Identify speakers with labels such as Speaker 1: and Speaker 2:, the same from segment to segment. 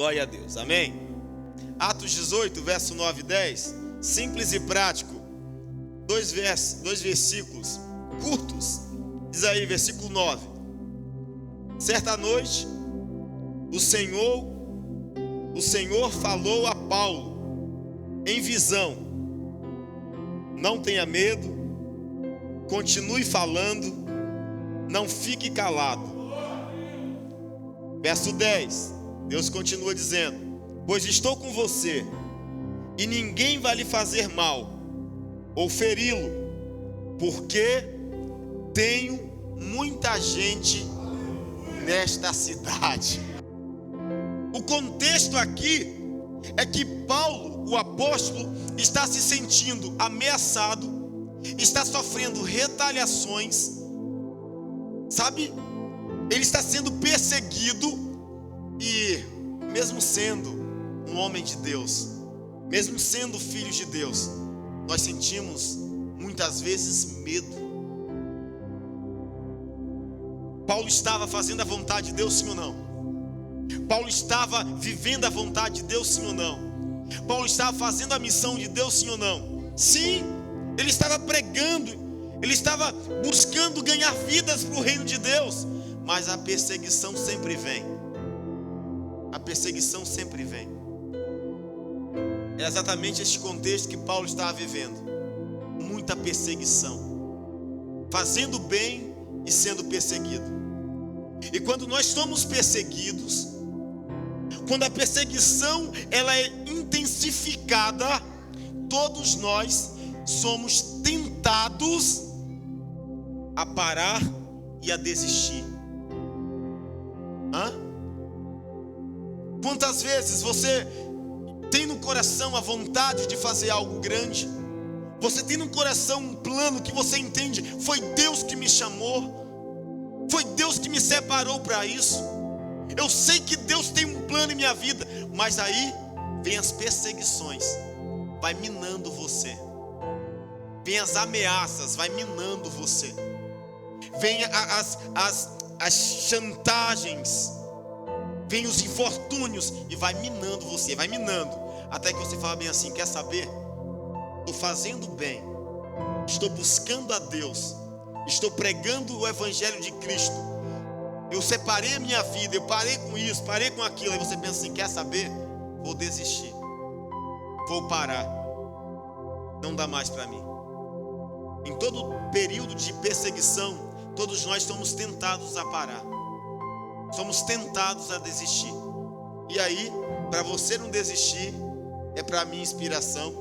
Speaker 1: Glória a Deus, amém? Atos 18, verso 9 e 10, simples e prático, dois versículos curtos. Diz aí, versículo 9: certa noite, o Senhor falou a Paulo em visão: não tenha medo, continue falando, não fique calado. Verso 10, Deus continua dizendo: pois estou com você, e ninguém vai lhe fazer mal ou feri-lo, porque tenho muita gente nesta cidade. O contexto aqui é que Paulo, o apóstolo, está se sentindo ameaçado, está sofrendo retaliações, sabe? Ele está sendo perseguido e, mesmo sendo um homem de Deus, mesmo sendo filhos de Deus, nós sentimos muitas vezes medo. Paulo estava fazendo a vontade de Deus, sim ou não? Paulo estava vivendo a vontade de Deus, sim ou não? Paulo estava fazendo a missão de Deus, sim ou não? Sim, ele estava pregando, ele estava buscando ganhar vidas para o reino de Deus, mas a perseguição sempre vem. A perseguição sempre vem. É exatamente este contexto que Paulo estava vivendo. Muita perseguição, fazendo bem e sendo perseguido. E quando nós somos perseguidos, quando a perseguição ela é intensificada, todos nós somos tentados a parar e a desistir. Quantas vezes você tem no coração a vontade de fazer algo grande? Você tem no coração um plano que você entende: foi Deus que me chamou, foi Deus que me separou para isso. Eu sei que Deus tem um plano em minha vida, mas aí vem as perseguições, vai minando você. Vem as ameaças, vai minando você. Vem as chantagens, vem os infortúnios e vai minando você, vai minando, até que você fala bem assim: quer saber? Estou fazendo bem, estou buscando a Deus, estou pregando o Evangelho de Cristo, eu separei a minha vida, eu parei com isso, parei com aquilo. Aí você pensa assim: quer saber? Vou desistir, vou parar, não dá mais para mim. Em todo período de perseguição, todos nós somos tentados a parar, somos tentados a desistir. E aí, para você não desistir, é para mim inspiração.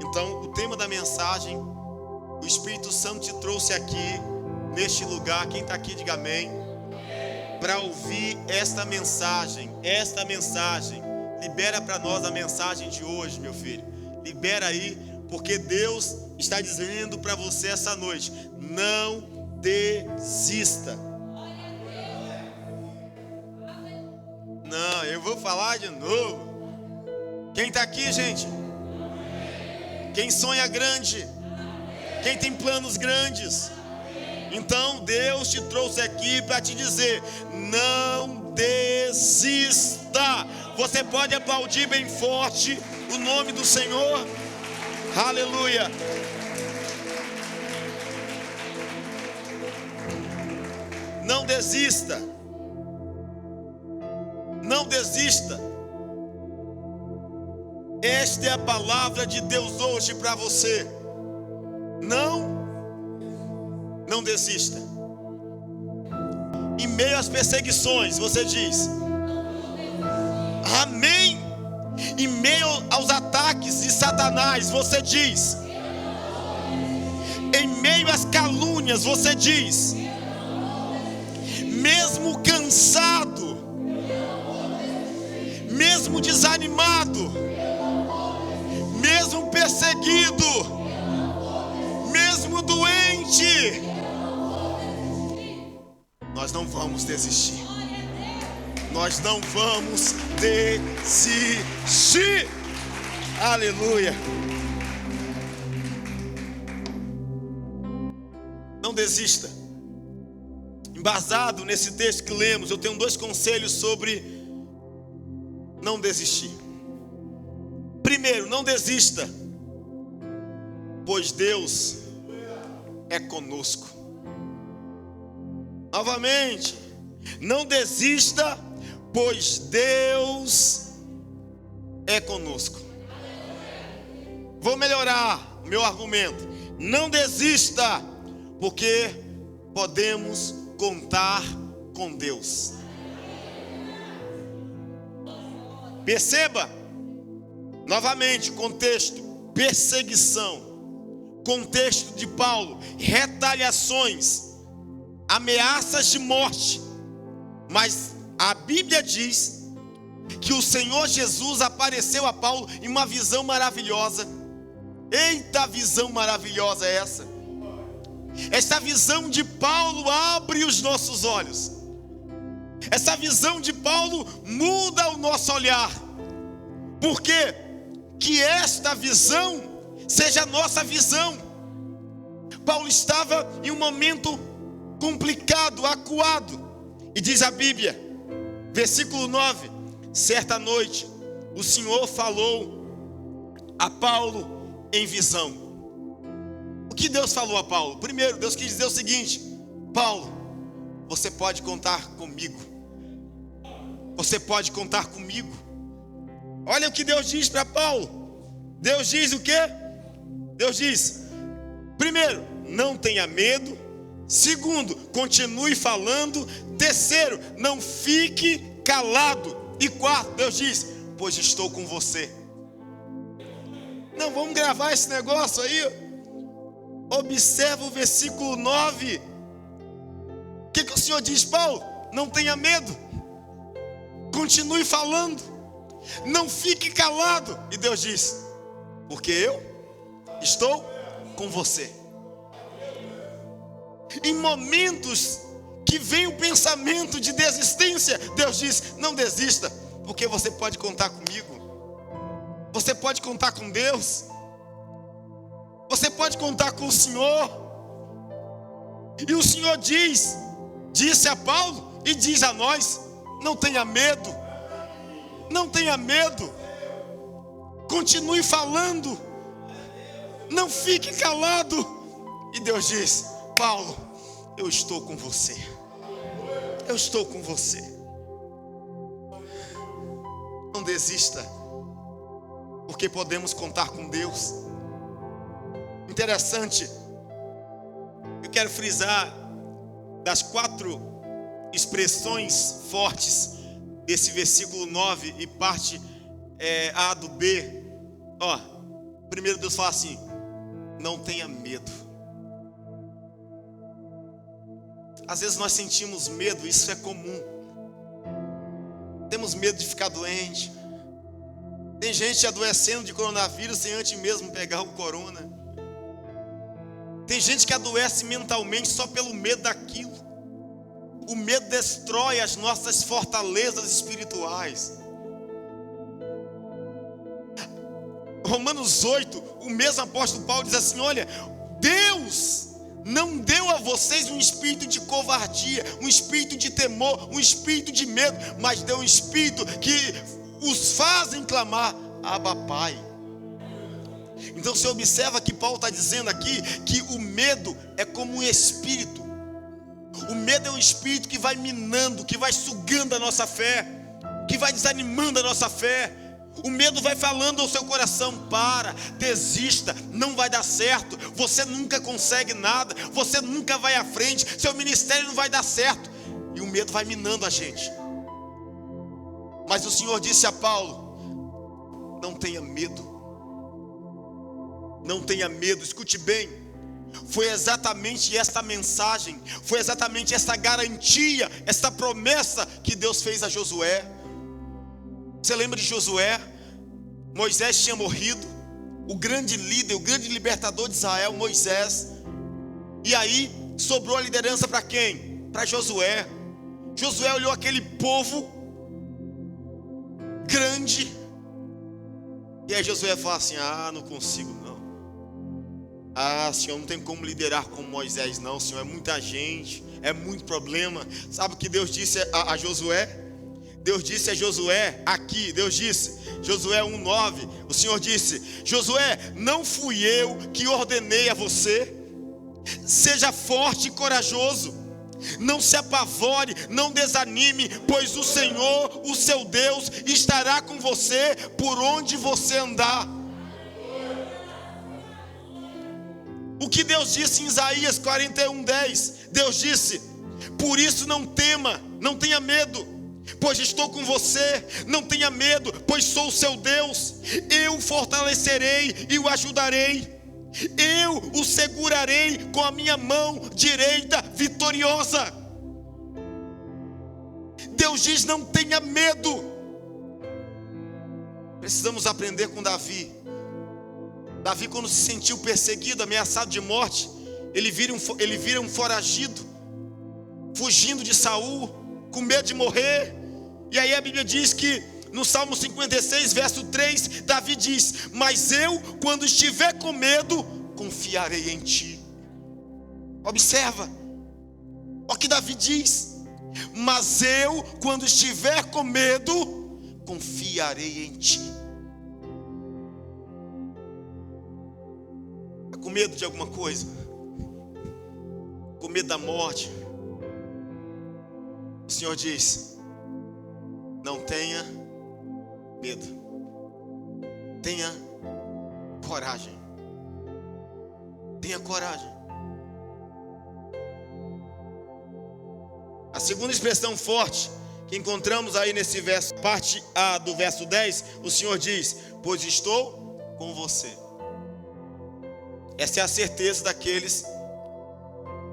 Speaker 1: Então, o tema da mensagem, o Espírito Santo te trouxe aqui, neste lugar. Quem está aqui, diga amém. Para ouvir esta mensagem. Libera para nós a mensagem de hoje, meu filho. Libera aí, porque Deus está dizendo para você essa noite: não desista. Não, eu vou falar de novo. Quem está aqui, gente? Quem sonha grande? Quem tem planos grandes? Então Deus te trouxe aqui para te dizer: não desista. Você pode aplaudir bem forte o nome do Senhor. Aleluia. Não desista. Não desista. Esta é a palavra de Deus hoje para você. Não desista. Em meio às perseguições, você diz amém. Em meio aos ataques de Satanás, você diz. Em meio às calúnias, você diz. Mesmo cansado, mesmo desanimado, mesmo perseguido, mesmo doente, nós não vamos desistir. Nós não vamos desistir. Aleluia. Não desista. Embasado nesse texto que lemos, eu tenho dois conselhos sobre não desistir. Primeiro, não desista, pois Deus é conosco. Novamente, não desista, pois Deus é conosco. Vou melhorar meu argumento. Não desista, porque podemos contar com Deus. Perceba, novamente, contexto: perseguição, contexto de Paulo, retaliações, ameaças de morte. Mas a Bíblia diz que o Senhor Jesus apareceu a Paulo em uma visão maravilhosa. Eita, visão maravilhosa é essa! Essa visão de Paulo abre os nossos olhos. Essa visão de Paulo muda o nosso olhar. Porque que esta visão seja a nossa visão. Paulo estava em um momento complicado, acuado. E diz a Bíblia, versículo 9: certa noite o Senhor falou a Paulo em visão. O que Deus falou a Paulo? Primeiro, Deus quis dizer o seguinte: Paulo, você pode contar comigo. Você pode contar comigo. Olha o que Deus diz para Paulo. Deus diz o quê? Deus diz: primeiro, não tenha medo. Segundo, continue falando. Terceiro, não fique calado. E quarto, Deus diz: pois estou com você. Não, vamos gravar esse negócio aí. Observa o versículo 9. O que o Senhor diz, Paulo? Não tenha medo. Continue falando. Não fique calado. E Deus diz: porque eu estou com você. Em momentos que vem o pensamento de desistência, Deus diz: não desista, porque você pode contar comigo. Você pode contar com Deus. Você pode contar com o Senhor. E o Senhor disse a Paulo e diz a nós: não tenha medo. Não tenha medo. Continue falando. Não fique calado. E Deus diz: Paulo, eu estou com você. Eu estou com você. Não desista, porque podemos contar com Deus. Interessante, eu quero frisar das 4 expressões fortes desse versículo 9 e parte A do B. Primeiro Deus fala assim: não tenha medo. Às vezes nós sentimos medo, isso é comum. Temos medo de ficar doente. Tem gente adoecendo de coronavírus sem antes mesmo pegar o corona. Tem gente que adoece mentalmente só pelo medo daquilo. O medo destrói as nossas fortalezas espirituais. Romanos 8, o mesmo apóstolo Paulo diz assim: olha, Deus não deu a vocês um espírito de covardia, um espírito de temor, um espírito de medo, mas deu um espírito que os fazem clamar: Abba, Pai. Então você observa que Paulo está dizendo aqui que o medo é como um espírito. O medo é um espírito que vai minando, que vai sugando a nossa fé, que vai desanimando a nossa fé. O medo vai falando ao seu coração: para, desista, não vai dar certo, você nunca consegue nada, você nunca vai à frente, seu ministério não vai dar certo. E o medo vai minando a gente. Mas o Senhor disse a Paulo: não tenha medo. Não tenha medo. Escute bem, foi exatamente esta mensagem, foi exatamente essa garantia, essa promessa que Deus fez a Josué. Você lembra de Josué? Moisés tinha morrido, o grande líder, o grande libertador de Israel, Moisés. E aí sobrou a liderança para quem? Para Josué. Josué olhou aquele povo grande, e aí Josué fala assim: não consigo não. Senhor, não tem como liderar como Moisés não, Senhor, é muita gente, é muito problema. Sabe o que Deus disse a Josué? Deus disse a Josué, aqui, Deus disse, Josué 1:9, o Senhor disse: Josué, não fui eu que ordenei a você? Seja forte e corajoso, não se apavore, não desanime, pois o Senhor, o seu Deus, estará com você por onde você andar. O que Deus disse em Isaías 41:10, Deus disse: por isso não tema, não tenha medo, pois estou com você. Não tenha medo, pois sou o seu Deus. Eu o fortalecerei e o ajudarei. Eu o segurarei com a minha mão direita vitoriosa. Deus diz: não tenha medo. Precisamos aprender com Davi. Davi, quando se sentiu perseguido, ameaçado de morte, ele vira um foragido, fugindo de Saul, com medo de morrer. E aí a Bíblia diz que no Salmo 56, verso 3, Davi diz: mas eu, quando estiver com medo, confiarei em ti. Observa, olha o que Davi diz: mas eu, quando estiver com medo, confiarei em ti. Está com medo de alguma coisa? Com medo da morte? O Senhor diz: não tenha medo, tenha coragem. Tenha coragem. A segunda expressão forte que encontramos aí nesse verso, parte A do verso 10, o Senhor diz: pois estou com você. Essa é a certeza daqueles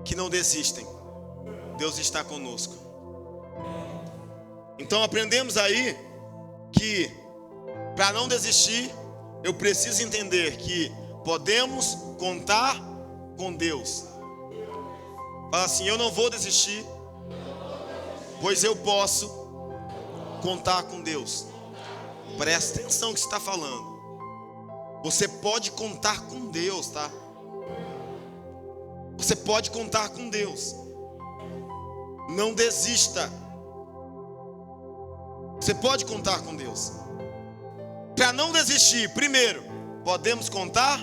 Speaker 1: que não desistem. Deus está conosco. Então aprendemos aí que para não desistir, eu preciso entender que podemos contar com Deus. Fala assim: eu não vou desistir, pois eu posso contar com Deus. Presta atenção no que você está falando. Você pode contar com Deus, tá? Você pode contar com Deus. Não desista. Você pode contar com Deus. Para não desistir, primeiro, podemos contar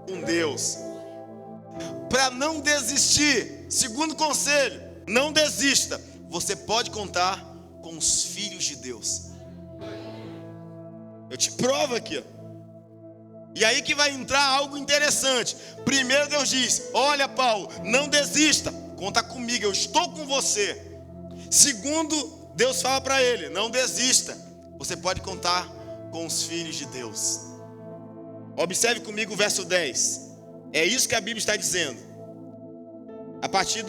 Speaker 1: com Deus. Para não desistir, segundo conselho, não desista. Você pode contar com os filhos de Deus. Eu te provo aqui, ó. E aí que vai entrar algo interessante. Primeiro Deus diz: olha, Paulo, não desista, conta comigo, eu estou com você. Segundo, Deus fala para ele: não desista, você pode contar com os filhos de Deus. Observe comigo o verso 10. É isso que a Bíblia está dizendo. A partir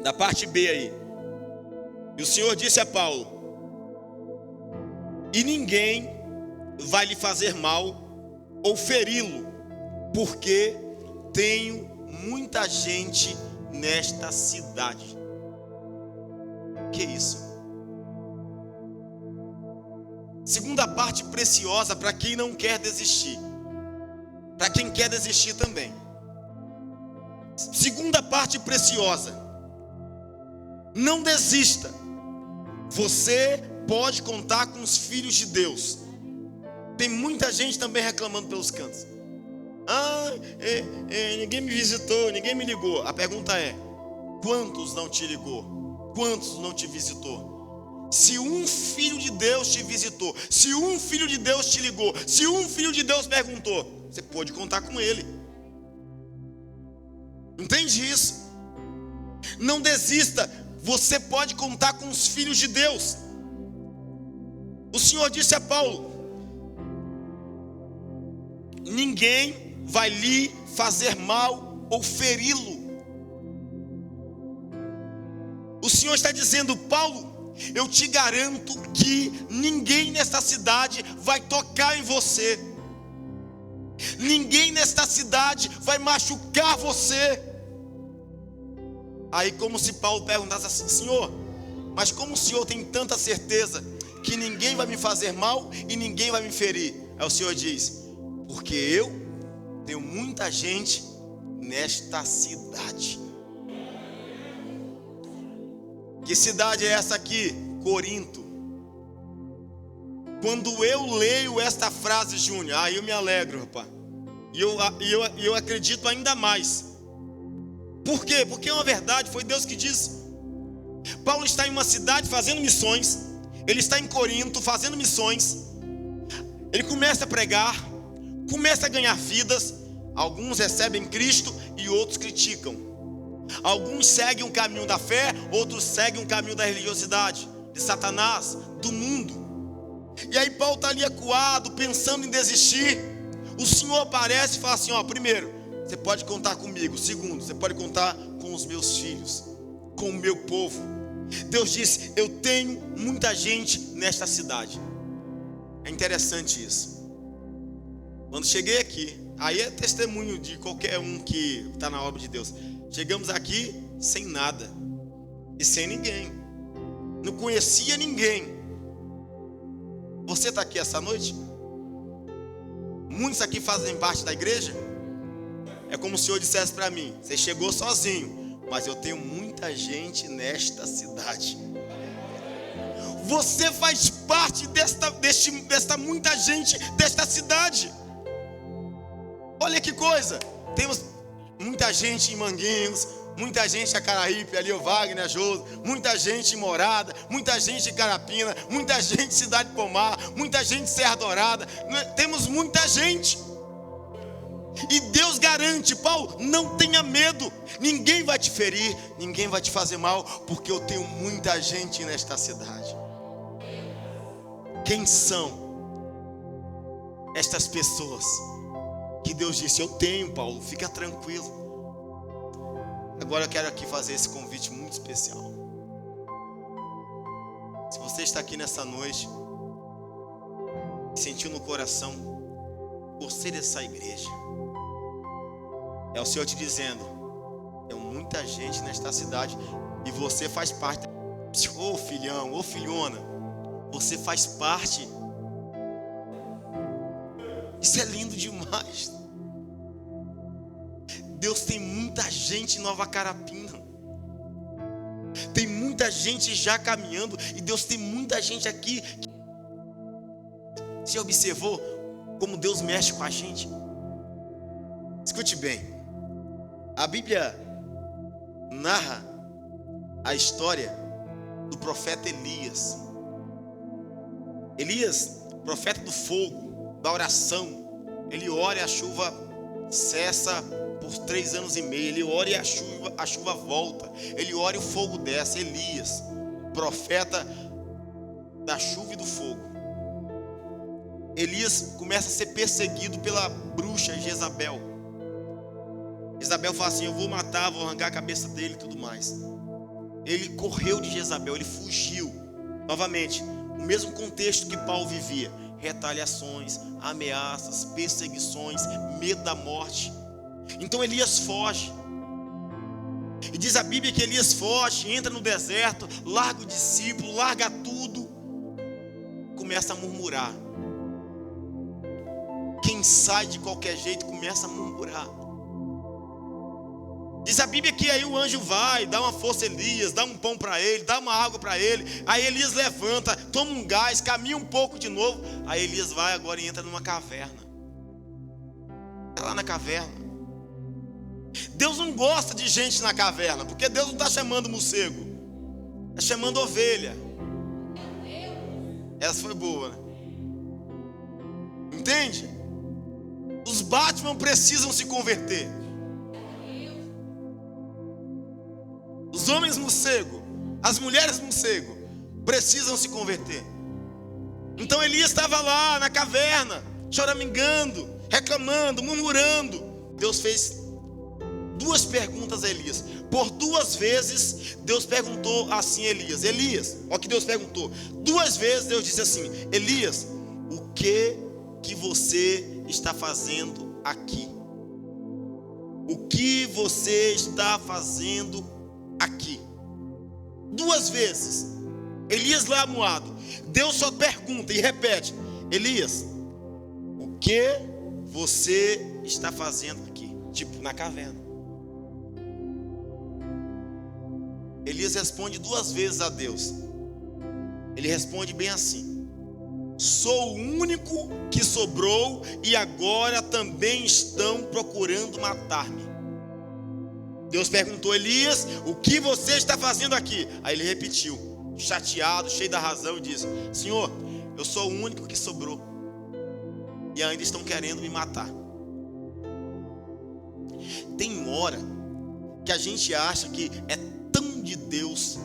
Speaker 1: da parte B aí. E o Senhor disse a Paulo: e ninguém vai lhe fazer mal ou feri-lo, porque tenho muita gente nesta cidade. Que isso? Segunda parte preciosa para quem não quer desistir. Para quem quer desistir também. Segunda parte preciosa: não desista. Você pode contar com os filhos de Deus. Tem muita gente também reclamando pelos cantos. Ninguém me visitou, ninguém me ligou. A pergunta é: quantos não te ligou? Quantos não te visitou? Se um filho de Deus te visitou, se um filho de Deus te ligou, se um filho de Deus perguntou, você pode contar com ele. Entende isso? Não desista. Você pode contar com os filhos de Deus. O Senhor disse a Paulo: ninguém vai lhe fazer mal ou feri-lo. O Senhor está dizendo: Paulo, eu te garanto que ninguém nesta cidade vai tocar em você. Ninguém nesta cidade vai machucar você. Aí, como se Paulo perguntasse assim: Senhor, mas como o Senhor tem tanta certeza que ninguém vai me fazer mal e ninguém vai me ferir? Aí o Senhor diz: porque eu tenho muita gente nesta cidade. Que cidade é essa aqui? Corinto. Quando eu leio esta frase, Júnior, aí eu me alegro, rapaz. E eu acredito ainda mais. Por quê? Porque é uma verdade, foi Deus que disse. Paulo está em uma cidade fazendo missões. Ele está em Corinto fazendo missões. Ele começa a pregar, começa a ganhar vidas. Alguns recebem Cristo e outros criticam. Alguns seguem o caminho da fé, outros seguem o caminho da religiosidade, de Satanás, do mundo. E aí Paulo está ali acuado, pensando em desistir. O Senhor aparece e fala assim, primeiro, você pode contar comigo. Segundo, você pode contar com os meus filhos, com o meu povo. Deus disse, eu tenho muita gente nesta cidade. É interessante isso. Quando cheguei aqui, aí é testemunho de qualquer um que está na obra de Deus. Chegamos aqui sem nada e sem ninguém. Não conhecia ninguém. Você está aqui essa noite? Muitos aqui fazem parte da igreja. É como se o Senhor dissesse para mim, você chegou sozinho, mas eu tenho muita gente nesta cidade. Você faz parte desta muita gente, desta cidade. Olha que coisa. Temos muita gente em Manguinhos, muita gente em Acaraípe, ali o Wagner, a Josi, muita gente em Morada, muita gente em Carapina, muita gente em Cidade Pomar, muita gente em Serra Dourada. Temos muita gente. E Deus garante, Paulo, não tenha medo. Ninguém vai te ferir, ninguém vai te fazer mal, porque eu tenho muita gente nesta cidade. Quem são estas pessoas que Deus disse, eu tenho, Paulo, fica tranquilo. Agora eu quero aqui fazer esse convite muito especial. Se você está aqui nessa noite, sentiu no coração por ser essa igreja, é o Senhor te dizendo, tem muita gente nesta cidade e você faz parte. Ô filhão, ô filhona, você faz parte. Isso é lindo demais. Deus tem muita gente em Nova Carapina. Tem muita gente já caminhando. E Deus tem muita gente aqui. Você observou como Deus mexe com a gente? Escute bem. A Bíblia narra a história do profeta Elias. Elias, profeta do fogo, da oração. Ele ora e a chuva cessa por 3 anos e meio. Ele ora e a chuva volta. Ele ora e o fogo desce. Elias, profeta da chuva e do fogo. Elias começa a ser perseguido pela bruxa Jezabel. Jezabel fala assim, eu vou matar, vou arrancar a cabeça dele e tudo mais. Ele correu de Jezabel, ele fugiu. Novamente, o mesmo contexto que Paulo vivia. Retaliações, ameaças, perseguições, medo da morte. Então Elias foge. E diz a Bíblia que Elias foge, entra no deserto, larga o discípulo, larga tudo. Começa a murmurar. Quem sai de qualquer jeito começa a murmurar. Diz a Bíblia que aí o anjo vai, dá uma força a Elias, dá um pão para ele, dá uma água para ele. Aí Elias levanta, toma um gás, caminha um pouco de novo. Aí Elias vai agora e entra numa caverna. Está lá na caverna. Deus não gosta de gente na caverna, porque Deus não está chamando morcego, está chamando ovelha. Essa foi boa, né? Entende? Os Batman precisam se converter. Os homens morcego, as mulheres morcego precisam se converter. Então Elias estava lá na caverna, choramingando, reclamando, murmurando. Deus fez 2 perguntas a Elias. Por 2 vezes Deus perguntou assim a Elias. Elias, olha o que Deus perguntou. 2 vezes Deus disse assim, Elias, o que você está fazendo aqui? O que você está fazendo aqui? 2 vezes. Elias lá amuado. Deus só pergunta e repete, Elias, o que você está fazendo aqui? Tipo, na caverna. Elias responde 2 vezes a Deus. Ele responde bem assim: sou o único que sobrou e agora também estão procurando matar-me. Deus perguntou: Elias, o que você está fazendo aqui? Aí ele repetiu, chateado, cheio da razão, e disse: Senhor, eu sou o único que sobrou e ainda estão querendo me matar. Tem hora que a gente acha que é tão de Deus,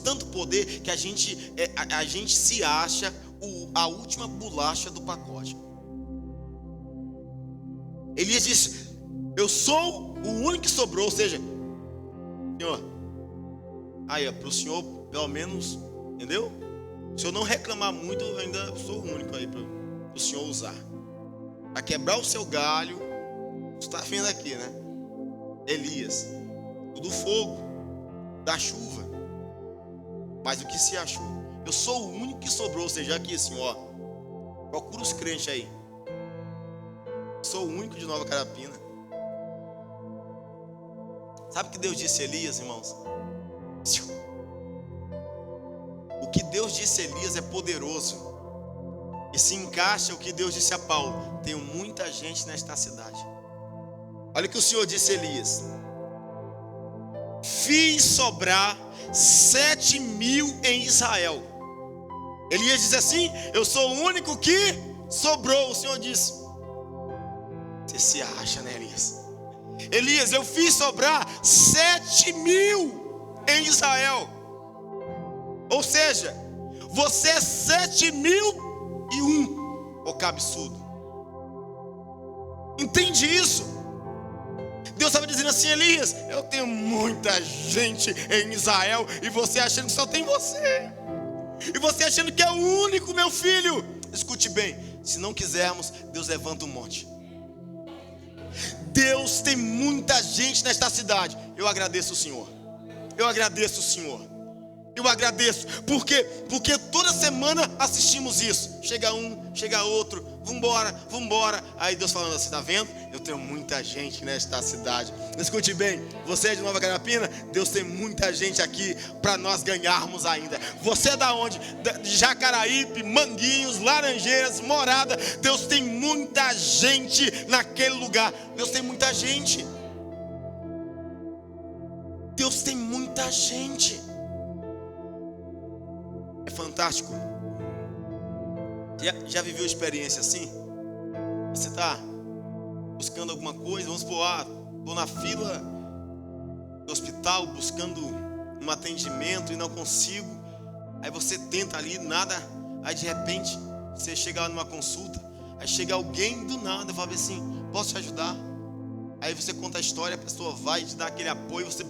Speaker 1: tanto poder, que a gente se acha a última bolacha do pacote. Elias disse: eu sou o único que sobrou. Ou seja, Senhor, aí para o Senhor pelo menos, entendeu? Se eu não reclamar muito, eu ainda sou o único aí para o Senhor usar, para quebrar o seu galho. Você está vendo aqui, né? Elias, do fogo, da chuva, mas o que se achou? Eu sou o único que sobrou. Ou seja, aqui assim, ó, procura os crentes aí. Sou o único de Nova Carapina. Sabe o que Deus disse a Elias, irmãos? O que Deus disse a Elias é poderoso e se encaixa o que Deus disse a Paulo: tenho muita gente nesta cidade. Olha o que o Senhor disse a Elias: fiz sobrar 7.000 em Israel. Elias diz assim: eu sou o único que sobrou. O Senhor disse: você se acha, né, Elias? Elias, eu fiz sobrar 7.000 em Israel. Ou seja, você é 7.001, ô cabeçudo. Entende isso? Deus estava dizendo assim: Elias, eu tenho muita gente em Israel e você achando que só tem você. E você achando que é o único, meu filho. Escute bem, se não quisermos, Deus levanta um monte. Deus tem muita gente nesta cidade. Eu agradeço o Senhor. Eu agradeço o Senhor. Eu agradeço. Porque toda semana assistimos isso. Chega um, chega outro. Vambora. Aí Deus falando assim: tá vendo? Eu tenho muita gente nesta cidade. Escute bem, você é de Nova Carapina, Deus tem muita gente aqui para nós ganharmos ainda. Você é da onde? De Jacaraípe, Manguinhos, Laranjeiras, Morada. Deus tem muita gente naquele lugar. Deus tem muita gente. Deus tem muita gente. É fantástico. Já viveu experiência assim? Você está buscando alguma coisa, vamos supor, estou na fila do hospital buscando um atendimento e não consigo. Aí você tenta ali, nada. Aí de repente você chega lá numa consulta, aí chega alguém do nada e fala assim: posso te ajudar? Aí você conta a história, a pessoa vai te dar aquele apoio, você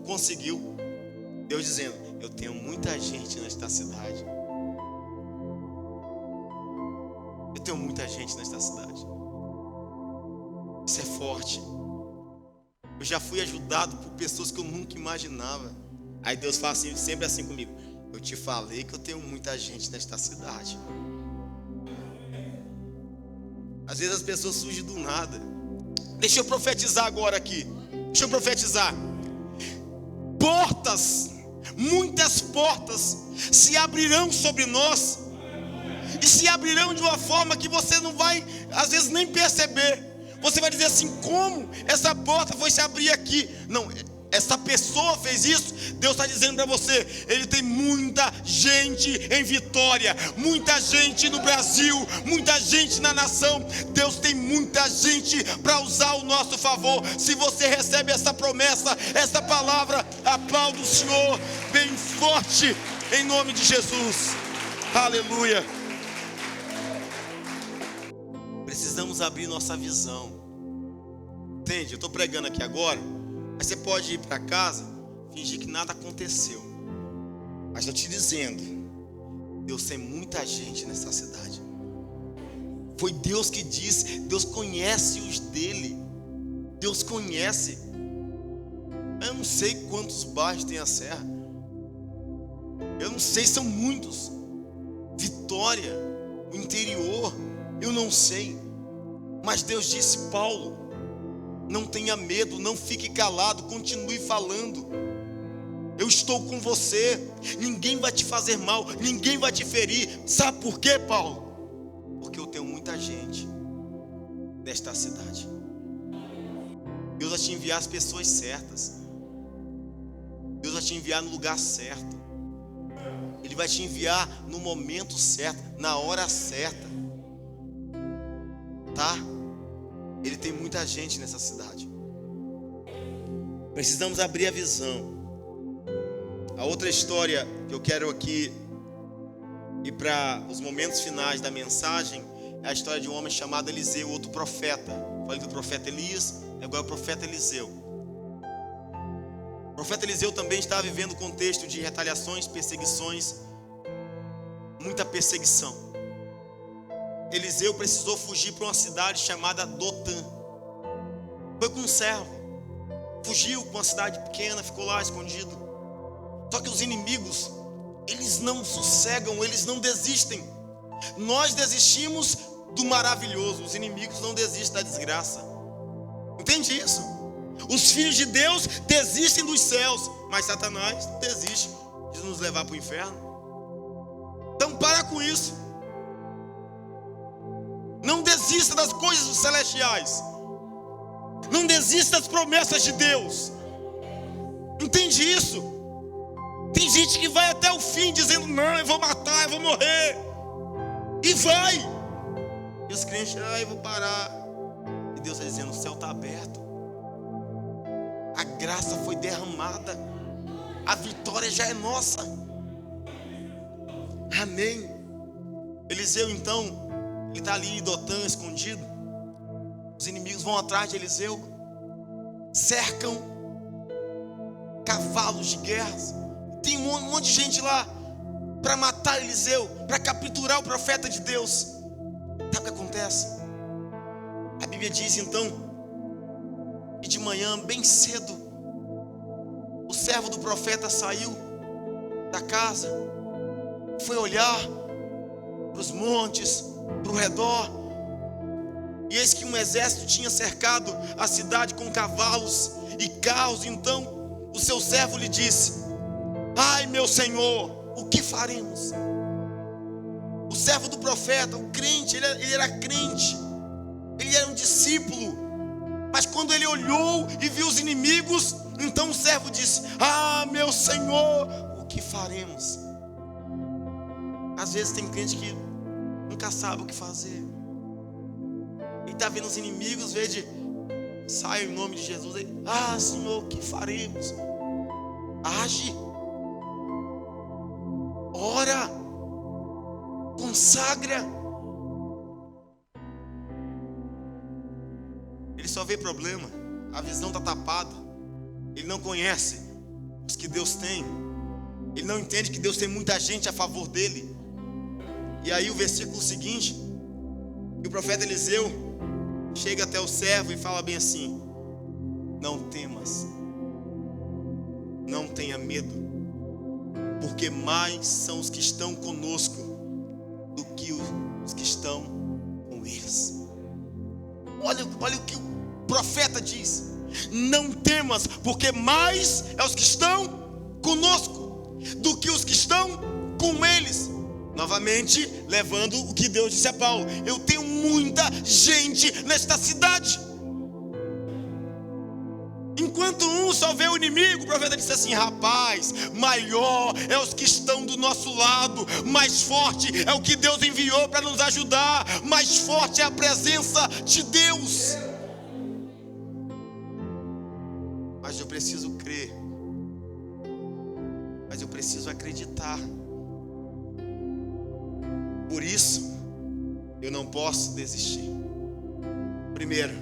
Speaker 1: conseguiu. Deus dizendo: eu tenho muita gente nesta cidade. Eu tenho muita gente nesta cidade. Isso é forte. Eu já fui ajudado por pessoas que eu nunca imaginava. Aí Deus fala assim, sempre assim comigo: eu te falei que eu tenho muita gente nesta cidade. Às vezes as pessoas surgem do nada. Deixa eu profetizar agora aqui. Deixa eu profetizar. Portas, muitas portas se abrirão sobre nós. E se abrirão de uma forma que você não vai, às vezes, nem perceber. Você vai dizer assim: como essa porta foi se abrir aqui? Não, essa pessoa fez isso. Deus está dizendo para você: Ele tem muita gente em Vitória, muita gente no Brasil, muita gente na nação. Deus tem muita gente para usar ao nosso favor. Se você recebe essa promessa, essa palavra, aplauda o Senhor bem forte, em nome de Jesus. Aleluia. Precisamos abrir nossa visão. Entende? Eu estou pregando aqui agora, mas você pode ir para casa, fingir que nada aconteceu. Mas eu te dizendo, Deus tem muita gente nessa cidade. Foi Deus que disse. Deus conhece os dele. Deus conhece. Eu não sei quantos bairros tem a Serra. Eu não sei, são muitos. Vitória, o interior, eu não sei. Mas Deus disse: Paulo, não tenha medo, não fique calado, continue falando. Eu estou com você. Ninguém vai te fazer mal, ninguém vai te ferir. Sabe por quê, Paulo? Porque eu tenho muita gente nesta cidade. Deus vai te enviar as pessoas certas. Deus vai te enviar no lugar certo. Ele vai te enviar no momento certo, na hora certa. Tá? Ele tem muita gente nessa cidade. Precisamos abrir a visão. A outra história que eu quero aqui ir para os momentos finais da mensagem é a história de um homem chamado Eliseu, outro profeta. Falei do profeta Elias, agora o profeta Eliseu. O profeta Eliseu também estava vivendo o contexto de retaliações, perseguições, muita perseguição. Eliseu precisou fugir para uma cidade chamada Dotã. Foi com um servo, fugiu para uma cidade pequena, ficou lá escondido. Só que os inimigos, eles não sossegam, eles não desistem. Nós desistimos do maravilhoso, os inimigos não desistem da desgraça. Entende isso? Os filhos de Deus desistem dos céus, mas Satanás não desiste de nos levar para o inferno. Então para com isso. Não desista das coisas celestiais. Não desista das promessas de Deus. Entende isso? Tem gente que vai até o fim dizendo: não, eu vou matar, eu vou morrer. E vai. E os crentes: eu vou parar. E Deus está dizendo: o céu está aberto. A graça foi derramada. A vitória já é nossa. Amém. Eliseu então, ele está ali em Dotã, escondido. Os inimigos vão atrás de Eliseu, cercam cavalos de guerra. Tem um monte de gente lá para matar Eliseu, para capturar o profeta de Deus. Sabe o que acontece? A Bíblia diz então que de manhã, bem cedo, o servo do profeta saiu da casa, foi olhar para os montes, para o redor, e eis que um exército tinha cercado a cidade com cavalos e carros. Então o seu servo lhe disse: ai, meu senhor, o que faremos? O servo do profeta, o crente, ele era crente, ele era um discípulo. Mas quando ele olhou e viu os inimigos, então o servo disse: ah, meu senhor, o que faremos? Às vezes tem crente que nunca sabe o que fazer. Ele está vendo os inimigos, sai em nome de Jesus. Ele: ah, Senhor, o que faremos? Age. Ora, consagra. Ele só vê problema, a visão está tapada. Ele não conhece os que Deus tem. Ele não entende que Deus tem muita gente a favor dele. E aí o versículo seguinte, que o profeta Eliseu chega até o servo e fala bem assim: não temas, não tenha medo, porque mais são os que estão conosco do que os que estão com eles. Olha o que o profeta diz: não temas, porque mais é os que estão conosco do que os que estão com eles. Novamente, levando o que Deus disse a Paulo: eu tenho muita gente nesta cidade. Enquanto um só vê o inimigo, o profeta disse assim: rapaz, maior é os que estão do nosso lado, mais forte é o que Deus enviou para nos ajudar, mais forte é a presença de Deus. Mas eu preciso crer, mas eu preciso acreditar. Por isso, eu não posso desistir. Primeiro,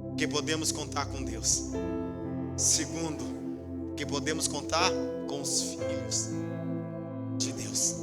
Speaker 1: porque podemos contar com Deus. Segundo, porque podemos contar com os filhos de Deus.